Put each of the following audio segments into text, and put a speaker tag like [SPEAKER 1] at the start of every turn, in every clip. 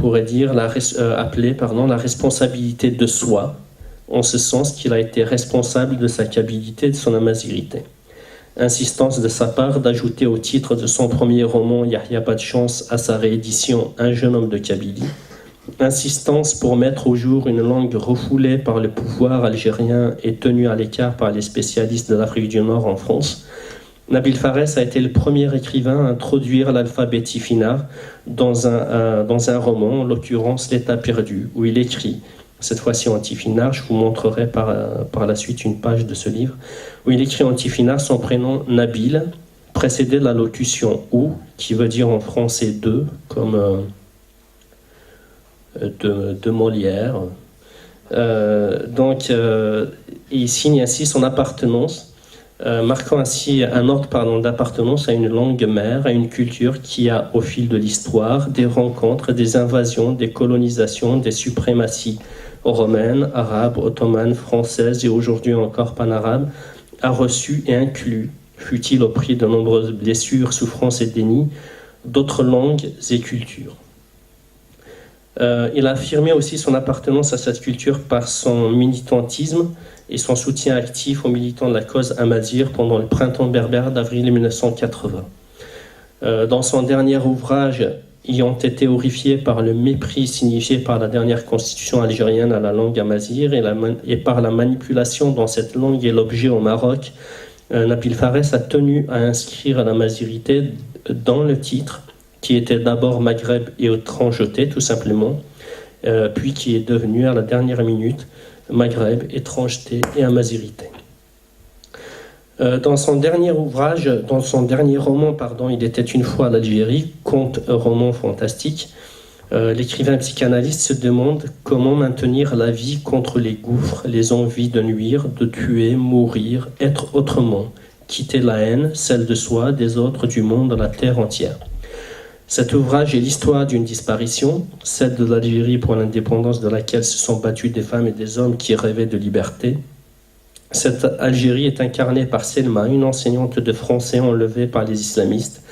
[SPEAKER 1] pourrait dire appeler la responsabilité de soi, en ce sens qu'il a été responsable de sa kabylité et de son amazighrité. Insistance de sa part d'ajouter au titre de son premier roman Yahya pas de chance à sa réédition Un jeune homme de Kabylie. Insistance pour mettre au jour une langue refoulée par le pouvoir algérien et tenue à l'écart par les spécialistes de l'Afrique du Nord en France. Nabil Fares a été le premier écrivain à introduire l'alphabet tifinagh dans un roman, en l'occurrence L'État perdu, où il écrit, cette fois-ci en tifinagh, je vous montrerai par la suite une page de ce livre, où il écrit en tifinagh son prénom Nabil, précédé de la locution ou, qui veut dire en français deux, comme de Molière. Il signe ainsi son appartenance, marquant ainsi un ordre d'appartenance à une langue mère, à une culture qui a, au fil de l'histoire, des rencontres, des invasions, des colonisations, des suprématies romaines, arabes, ottomanes, françaises et aujourd'hui encore panarabes, a reçu et inclus, fut-il au prix de nombreuses blessures, souffrances et dénis, d'autres langues et cultures. Il a affirmé aussi son appartenance à cette culture par son militantisme et son soutien actif aux militants de la cause amazigh pendant le printemps berbère d'avril 1980. Dans son dernier ouvrage, ayant été horrifié par le mépris signifié par la dernière constitution algérienne à la langue amazigh et par la manipulation dont cette langue est l'objet au Maroc, Nabil Fares a tenu à inscrire la mazighité dans le titre, qui était d'abord Maghreb et étrangeté, tout simplement, puis qui est devenu à la dernière minute Maghreb, étrangeté et amazighité. Dans son dernier roman, Il était une fois l'Algérie, conte roman fantastique, l'écrivain psychanalyste se demande comment maintenir la vie contre les gouffres, les envies de nuire, de tuer, mourir, être autrement, quitter la haine, celle de soi, des autres, du monde, de la terre entière. Cet ouvrage est l'histoire d'une disparition, celle de l'Algérie pour l'indépendance de laquelle se sont battus des femmes et des hommes qui rêvaient de liberté. Cette Algérie est incarnée par Selma, une enseignante de français enlevée par les islamistes,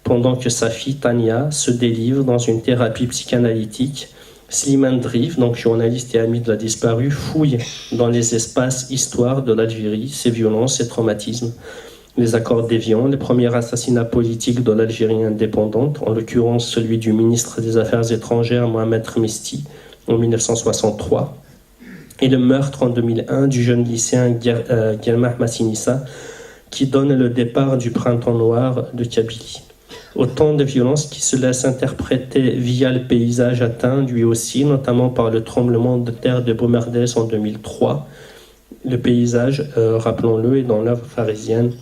[SPEAKER 1] pendant que sa fille Tania se délivre dans une thérapie psychanalytique. Slimane Drif, donc journaliste et ami de la disparue, fouille dans les espaces histoire de l'Algérie, ses violences, ses traumatismes, les accords d'Évian, les premiers assassinats politiques de l'Algérie indépendante, en l'occurrence celui du ministre des Affaires étrangères Mohamed Khmesti en 1963, et le meurtre en 2001 du jeune lycéen Guelmah Massinissa, qui donne le départ du printemps noir de Kabylie. Autant de violences qui se laissent interpréter via le paysage atteint, lui aussi, notamment par le tremblement de terre de Boumerdès en 2003. Le paysage, rappelons-le, est dans l'œuvre pharisienne,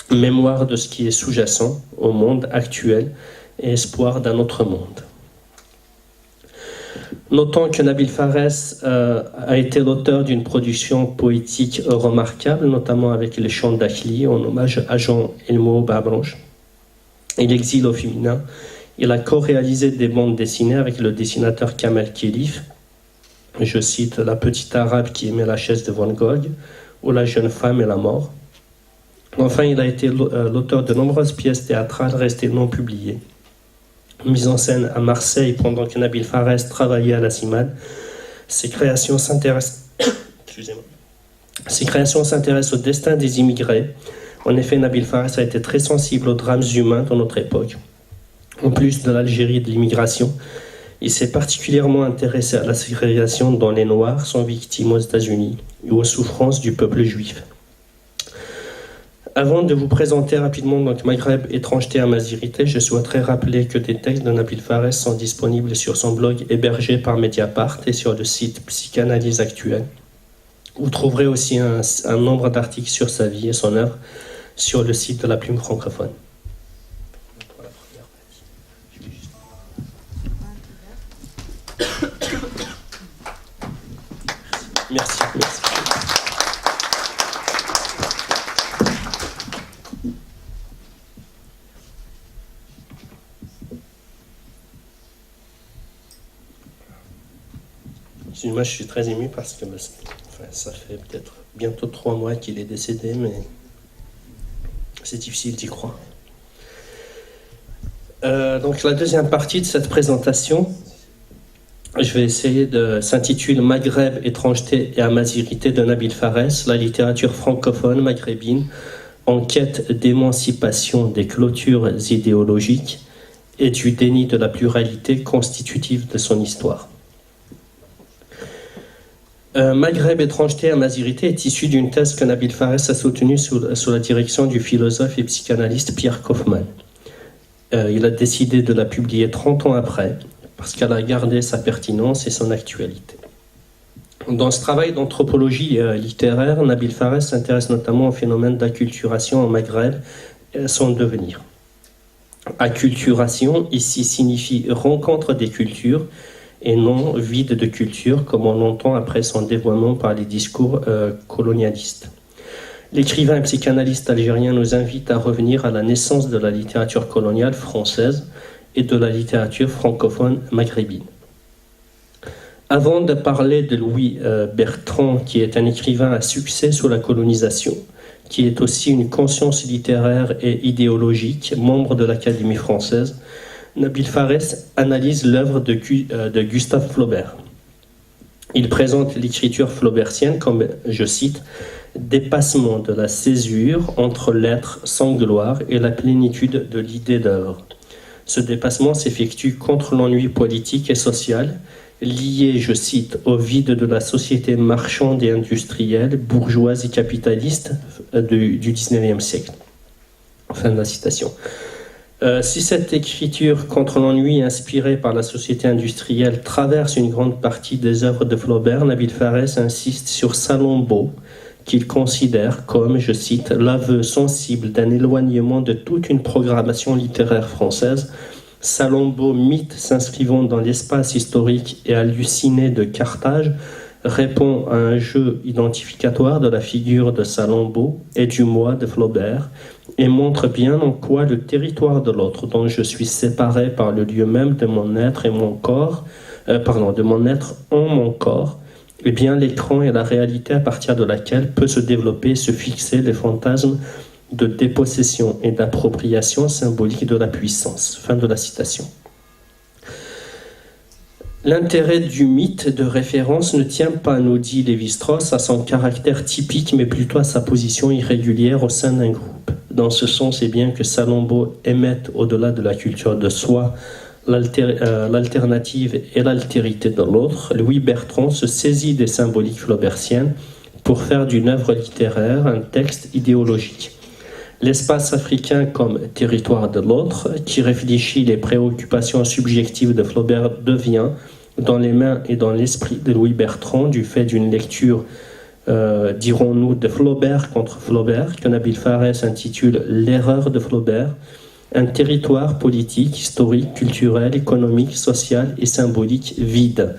[SPEAKER 1] mémoire de ce qui est sous-jacent au monde actuel et espoir d'un autre monde. Notons que Nabil Fares a été l'auteur d'une production poétique remarquable, notamment avec les chants d'Akhli, en hommage à Jean Elmo Babranche et l'exil au féminin. Il a co-réalisé des bandes dessinées avec le dessinateur Kamel Khelif. Je cite La petite arabe qui aimait la chaise de Van Gogh ou La jeune femme et la mort. Enfin, il a été l'auteur de nombreuses pièces théâtrales restées non publiées. Mise en scène à Marseille pendant que Nabil Fares travaillait à la CIMAD, ses créations s'intéressent au destin des immigrés. En effet, Nabil Fares a été très sensible aux drames humains dans notre époque. En plus de l'Algérie et de l'immigration, il s'est particulièrement intéressé à la ségrégation dont les Noirs sont victimes aux États-Unis et aux souffrances du peuple juif. Avant de vous présenter rapidement Maghreb, étrangeté, amazighité, je souhaiterais rappeler que des textes de Nabil Fares sont disponibles sur son blog hébergé par Mediapart et sur le site Psychanalyse Actuelle. Vous trouverez aussi un nombre d'articles sur sa vie et son œuvre sur le site de la Plume francophone. Merci. Moi, je suis très ému parce que ça fait peut-être bientôt 3 mois qu'il est décédé, mais c'est difficile d'y croire. Donc la deuxième partie de cette présentation je vais essayer de s'intituler Maghreb, étrangeté et amazirité de Nabil Fares, la littérature francophone maghrébine en quête d'émancipation des clôtures idéologiques et du déni de la pluralité constitutive de son histoire. Maghreb, étrangeté et amazirité est issu d'une thèse que Nabil Fares a soutenue sous la direction du philosophe et psychanalyste Pierre Kaufmann. Il a décidé de la publier 30 ans après, parce qu'elle a gardé sa pertinence et son actualité. Dans ce travail d'anthropologie littéraire, Nabil Fares s'intéresse notamment au phénomène d'acculturation au Maghreb et son devenir. Acculturation, ici, signifie rencontre des cultures et non vide de culture, comme on l'entend après son dévoiement par les discours colonialistes. L'écrivain et psychanalyste algérien nous invite à revenir à la naissance de la littérature coloniale française et de la littérature francophone maghrébine. Avant de parler de Louis Bertrand, qui est un écrivain à succès sous la colonisation, qui est aussi une conscience littéraire et idéologique, membre de l'Académie française, Nabil Fares analyse l'œuvre de Gustave Flaubert. Il présente l'écriture flaubertienne comme, je cite, « dépassement de la césure entre l'être sans gloire et la plénitude de l'idée d'œuvre ». Ce dépassement s'effectue contre l'ennui politique et social, lié, je cite, au vide de la société marchande et industrielle, bourgeoise et capitaliste du XIXe siècle. Fin de la citation. Si cette écriture contre l'ennui inspirée par la société industrielle traverse une grande partie des œuvres de Flaubert, Nabil Fares insiste sur Salammbô, qu'il considère comme, je cite, l'aveu sensible d'un éloignement de toute une programmation littéraire française. Salammbô, mythe s'inscrivant dans l'espace historique et halluciné de Carthage, répond à un jeu identificatoire de la figure de Salammbô et du moi de Flaubert et montre bien en quoi le territoire de l'autre, dont je suis séparé par le lieu même de mon être et mon corps, de mon être en mon corps, eh bien l'écran est la réalité à partir de laquelle peut se développer et se fixer les fantasmes de dépossession et d'appropriation symbolique de la puissance. Fin de la citation. L'intérêt du mythe de référence ne tient pas, nous dit Lévi-Strauss, à son caractère typique, mais plutôt à sa position irrégulière au sein d'un groupe. Dans ce sens, c'est bien que Salammbô émette, au-delà de la culture de soi, l'alternative et l'altérité de l'autre. Louis Bertrand se saisit des symboliques flaubertiennes pour faire d'une œuvre littéraire un texte idéologique. L'espace africain comme territoire de l'autre, qui réfléchit les préoccupations subjectives de Flaubert, devient, dans les mains et dans l'esprit de Louis Bertrand, du fait d'une lecture, dirons-nous, de Flaubert contre Flaubert, que Nabil Fares intitule « L'erreur de Flaubert », un territoire politique, historique, culturel, économique, social et symbolique vide.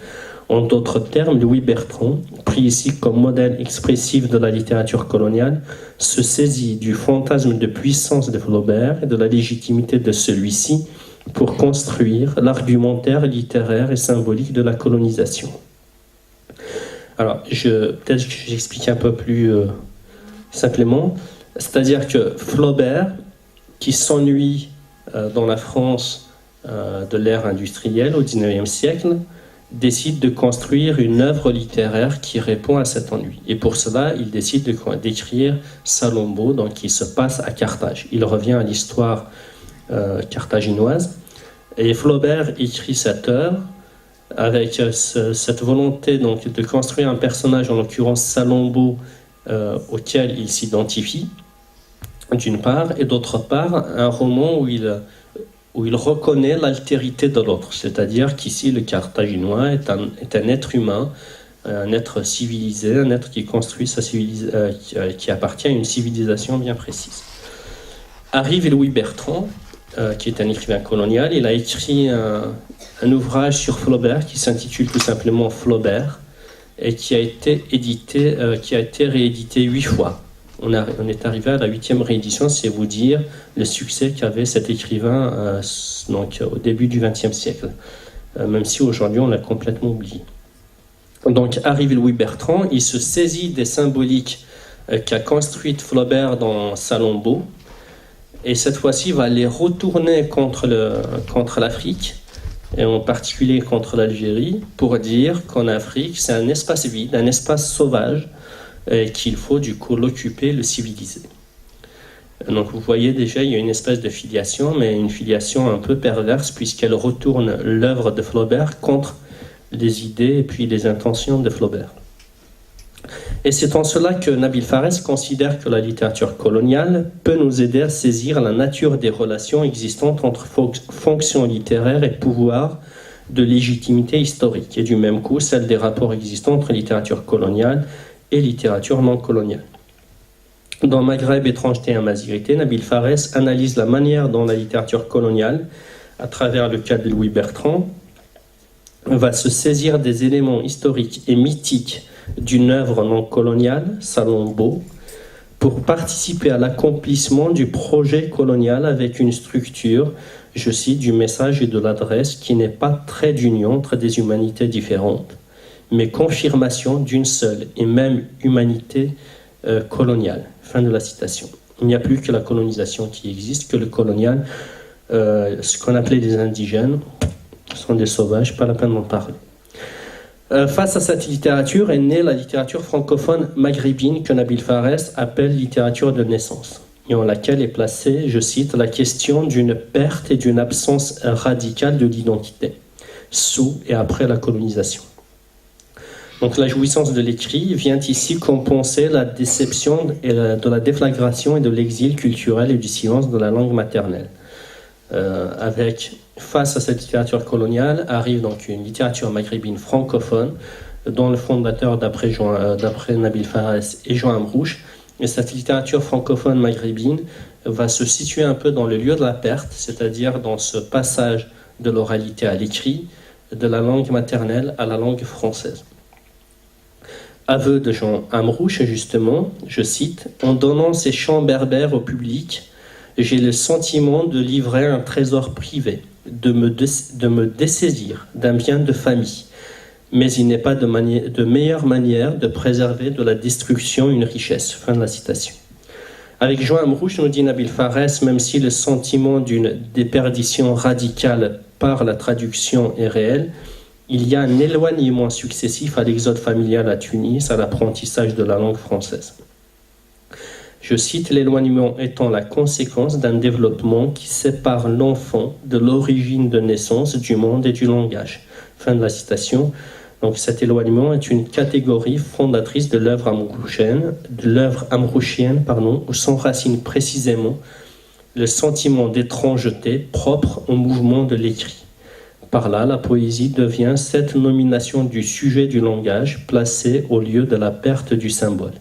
[SPEAKER 1] En d'autres termes, Louis Bertrand, pris ici comme modèle expressif de la littérature coloniale, se saisit du fantasme de puissance de Flaubert et de la légitimité de celui-ci pour construire l'argumentaire littéraire et symbolique de la colonisation. Alors, peut-être que j'explique un peu plus simplement. C'est-à-dire que Flaubert, qui s'ennuie dans la France de l'ère industrielle au XIXe siècle, décide de construire une œuvre littéraire qui répond à cet ennui. Et pour cela, il décide d'écrire Salammbô, donc qui se passe à Carthage. Il revient à l'histoire carthaginoise. Et Flaubert écrit cette œuvre avec cette volonté donc, de construire un personnage, en l'occurrence Salammbô, auquel il s'identifie, d'une part, et d'autre part, un roman où il reconnaît l'altérité de l'autre, c'est-à-dire qu'ici le Carthaginois est un être humain, un être civilisé, un être qui construit qui appartient à une civilisation bien précise. Arrive Louis Bertrand, qui est un écrivain colonial. Il a écrit un ouvrage sur Flaubert qui s'intitule tout simplement Flaubert et qui a été réédité 8 fois. On est arrivé à la 8e réédition, c'est vous dire le succès qu'avait cet écrivain au début du XXe siècle, même si aujourd'hui on l'a complètement oublié. Donc arrive Louis Bertrand, il se saisit des symboliques qu'a construites Flaubert dans Salammbô, et cette fois-ci va les retourner contre l'Afrique, et en particulier contre l'Algérie, pour dire qu'en Afrique, c'est un espace vide, un espace sauvage, et qu'il faut du coup l'occuper, le civiliser. Donc vous voyez déjà, il y a une espèce de filiation, mais une filiation un peu perverse, puisqu'elle retourne l'œuvre de Flaubert contre les idées et puis les intentions de Flaubert. Et c'est en cela que Nabil Fares considère que la littérature coloniale peut nous aider à saisir la nature des relations existantes entre fonctions littéraires et pouvoir de légitimité historique, et du même coup celle des rapports existants entre littérature coloniale et littérature non coloniale. Dans Maghreb, étrangeté et amazirité, Nabil Fares analyse la manière dont la littérature coloniale, à travers le cas de Louis Bertrand, va se saisir des éléments historiques et mythiques d'une œuvre non coloniale, Salombo, pour participer à l'accomplissement du projet colonial avec une structure, je cite, du message et de l'adresse qui n'est pas trait d'union entre des humanités différentes, mais confirmation d'une seule et même humanité coloniale. Fin de la citation. Il n'y a plus que la colonisation qui existe, que le colonial, ce qu'on appelait des indigènes, sont des sauvages, pas la peine d'en parler. Face à cette littérature est née la littérature francophone maghrébine que Nabil Fares appelle littérature de naissance, et en laquelle est placée, je cite, la question d'une perte et d'une absence radicale de l'identité, sous et après la colonisation. Donc la jouissance de l'écrit vient ici compenser la déception de la déflagration et de l'exil culturel et du silence de la langue maternelle. Face à cette littérature coloniale, arrive donc une littérature maghrébine francophone, dont le fondateur, d'après Nabil Fares, est Jean Amrouche. Et cette littérature francophone maghrébine va se situer un peu dans le lieu de la perte, c'est-à-dire dans ce passage de l'oralité à l'écrit, de la langue maternelle à la langue française. Aveu de Jean Amrouche, justement, je cite, « En donnant ces chants berbères au public, j'ai le sentiment de livrer un trésor privé, de me dessaisir d'un bien de famille. Mais il n'est pas de meilleure manière de préserver de la destruction une richesse. » Fin de la citation. Avec Jean Amrouche, nous dit Nabil Fares, même si le sentiment d'une déperdition radicale par la traduction est réel, il y a un éloignement successif à l'exode familial à Tunis, à l'apprentissage de la langue française. Je cite, l'éloignement étant la conséquence d'un développement qui sépare l'enfant de l'origine de naissance du monde et du langage. Fin de la citation. Donc cet éloignement est une catégorie fondatrice de l'œuvre amrouchienne, où s'enracine précisément le sentiment d'étrangeté propre au mouvement de l'écrit. Par là, la poésie devient cette nomination du sujet du langage placée au lieu de la perte du symbole.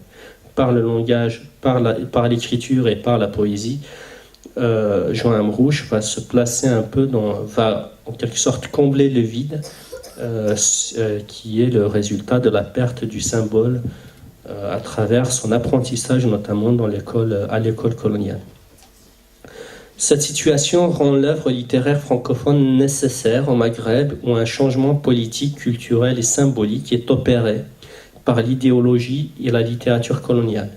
[SPEAKER 1] Par le langage, par l'écriture et par la poésie, Jean Amrouche va se placer un peu va en quelque sorte combler le vide qui est le résultat de la perte du symbole à travers son apprentissage, notamment à l'école coloniale. Cette situation rend l'œuvre littéraire francophone nécessaire au Maghreb où un changement politique, culturel et symbolique est opéré par l'idéologie et la littérature coloniale.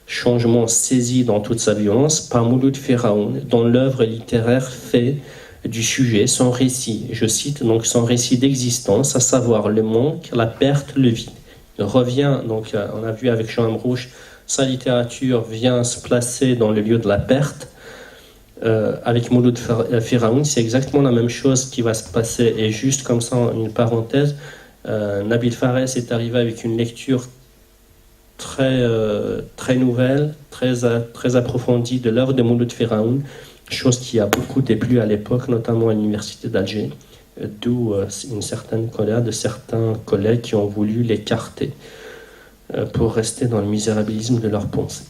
[SPEAKER 1] Changement saisi dans toute sa violence par Mouloud Firaoun, dont l'œuvre littéraire fait du sujet son récit, je cite, donc son récit d'existence, à savoir le manque, la perte, le vide. Il revient, donc on a vu avec Jean Amrouche, sa littérature vient se placer dans le lieu de la perte. Avec Mouloud Firaoun, c'est exactement la même chose qui va se passer. Et juste comme ça, une parenthèse, Nabil Fares est arrivé avec une lecture très nouvelle, très approfondie de l'œuvre de Mouloud Firaoun, chose qui a beaucoup déplu à l'époque, notamment à l'université d'Alger, d'où une certaine colère de certains collègues qui ont voulu l'écarter pour rester dans le misérabilisme de leur pensée.